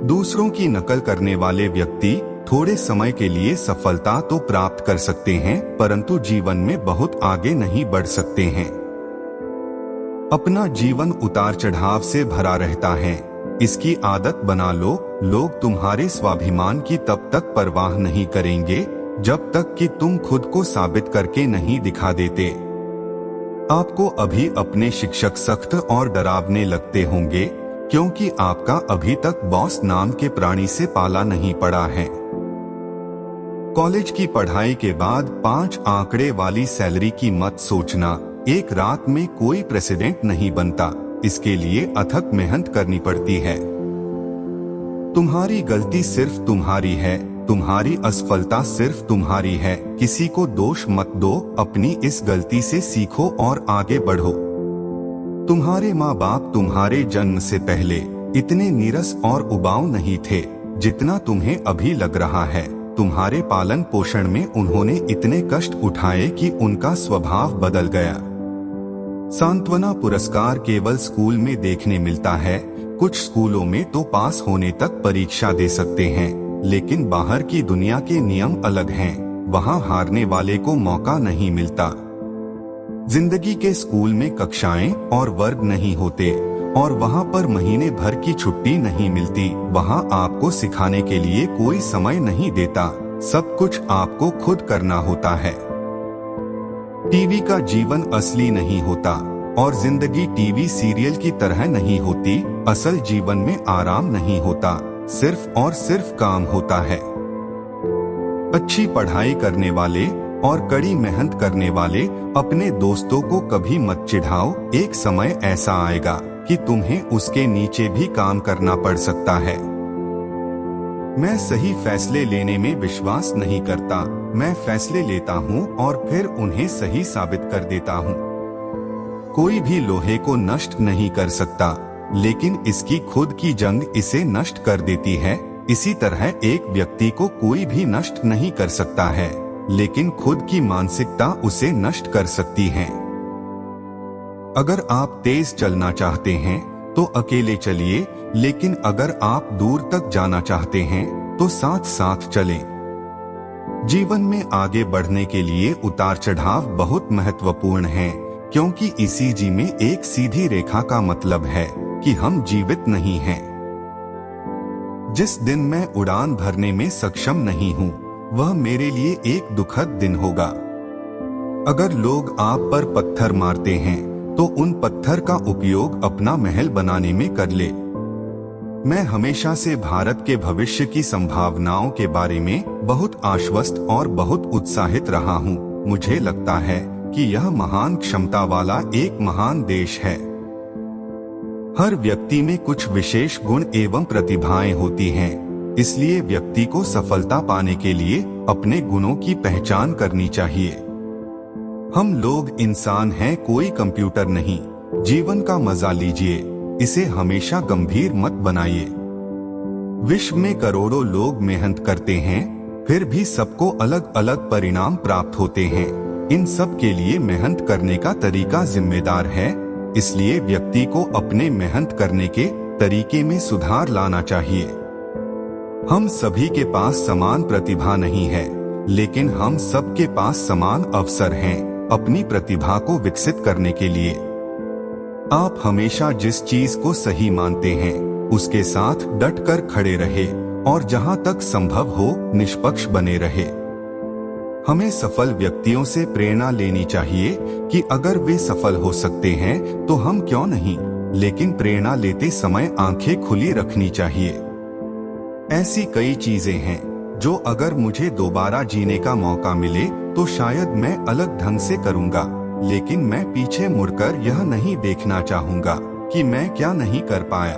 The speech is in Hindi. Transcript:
दूसरों की नकल करने वाले व्यक्ति थोड़े समय के लिए सफलता तो प्राप्त कर सकते हैं, परंतु जीवन में बहुत आगे नहीं बढ़ सकते हैं। अपना जीवन उतार चढ़ाव से भरा रहता है, इसकी आदत बना लो। लोग तुम्हारे स्वाभिमान की तब तक परवाह नहीं करेंगे जब तक कि तुम खुद को साबित करके नहीं दिखा देते। आपको अभी अपने शिक्षक सख्त और डरावने लगते होंगे, क्योंकि आपका अभी तक बॉस नाम के प्राणी से पाला नहीं पड़ा है। कॉलेज की पढ़ाई के बाद 5 आंकड़े वाली सैलरी की मत सोचना। एक रात में कोई प्रेसिडेंट नहीं बनता, इसके लिए अथक मेहनत करनी पड़ती है। तुम्हारी गलती सिर्फ तुम्हारी है, तुम्हारी असफलता सिर्फ तुम्हारी है। किसी को दोष मत दो, अपनी इस गलती से सीखो और आगे बढ़ो। तुम्हारे माँ बाप तुम्हारे जन्म से पहले इतने नीरस और उबाऊ नहीं थे जितना तुम्हें अभी लग रहा है। तुम्हारे पालन पोषण में उन्होंने इतने कष्ट उठाए कि उनका स्वभाव बदल गया। सांत्वना पुरस्कार केवल स्कूल में देखने मिलता है। कुछ स्कूलों में तो पास होने तक परीक्षा दे सकते हैं, लेकिन बाहर की दुनिया के नियम अलग हैं। वहाँ हारने वाले को मौका नहीं मिलता। जिंदगी के स्कूल में कक्षाएं और वर्ग नहीं होते और वहाँ पर महीने भर की छुट्टी नहीं मिलती। वहाँ आपको सिखाने के लिए कोई समय नहीं देता, सब कुछ आपको खुद करना होता है। टीवी का जीवन असली नहीं होता और जिंदगी टीवी सीरियल की तरह नहीं होती। असल जीवन में आराम नहीं होता, सिर्फ और सिर्फ काम होता है। अच्छी पढ़ाई करने वाले और कड़ी मेहनत करने वाले अपने दोस्तों को कभी मत चिढ़ाओ। एक समय ऐसा आएगा कि तुम्हें उसके नीचे भी काम करना पड़ सकता है। मैं सही फैसले लेने में विश्वास नहीं करता। मैं फैसले लेता हूँ और फिर उन्हें सही साबित कर देता हूँ। कोई भी लोहे को नष्ट नहीं कर सकता, लेकिन इसकी खुद की जंग इसे नष्ट कर देती है। इसी तरह एक व्यक्ति को कोई भी नष्ट नहीं कर सकता है, लेकिन खुद की मानसिकता उसे नष्ट कर सकती है। अगर आप तेज चलना चाहते हैं तो अकेले चलिए, लेकिन अगर आप दूर तक जाना चाहते हैं तो साथ साथ चलें। जीवन में आगे बढ़ने के लिए उतार चढ़ाव बहुत महत्वपूर्ण है, क्योंकि ईसीजी में एक सीधी रेखा का मतलब है कि हम जीवित नहीं हैं। जिस दिन मैं उड़ान भरने में सक्षम नहीं हूँ, वह मेरे लिए एक दुखद दिन होगा। अगर लोग आप पर पत्थर मारते हैं तो उन पत्थर का उपयोग अपना महल बनाने में कर ले। मैं हमेशा से भारत के भविष्य की संभावनाओं के बारे में बहुत आश्वस्त और बहुत उत्साहित रहा हूँ। मुझे लगता है कि यह महान क्षमता वाला एक महान देश है। हर व्यक्ति में कुछ विशेष गुण एवं प्रतिभाएं होती हैं, इसलिए व्यक्ति को सफलता पाने के लिए अपने गुणों की पहचान करनी चाहिए। हम लोग इंसान हैं, कोई कंप्यूटर नहीं। जीवन का मजा लीजिए, इसे हमेशा गंभीर मत बनाइए। विश्व में करोड़ों लोग मेहनत करते हैं, फिर भी सबको अलग अलग परिणाम प्राप्त होते हैं। इन सब के लिए मेहनत करने का तरीका जिम्मेदार है, इसलिए व्यक्ति को अपने मेहनत करने के तरीके में सुधार लाना चाहिए। हम सभी के पास समान प्रतिभा नहीं है, लेकिन हम सबके पास समान अवसर हैं अपनी प्रतिभा को विकसित करने के लिए। आप हमेशा जिस चीज को सही मानते हैं उसके साथ डटकर खड़े रहे और जहां तक संभव हो निष्पक्ष बने रहे। हमें सफल व्यक्तियों से प्रेरणा लेनी चाहिए कि अगर वे सफल हो सकते हैं तो हम क्यों नहीं, लेकिन प्रेरणा लेते समय आंखें खुली रखनी चाहिए। ऐसी कई चीजें हैं जो अगर मुझे दोबारा जीने का मौका मिले तो शायद मैं अलग ढंग से करूंगा, लेकिन मैं पीछे मुड़कर यह नहीं देखना चाहूंगा कि मैं क्या नहीं कर पाया।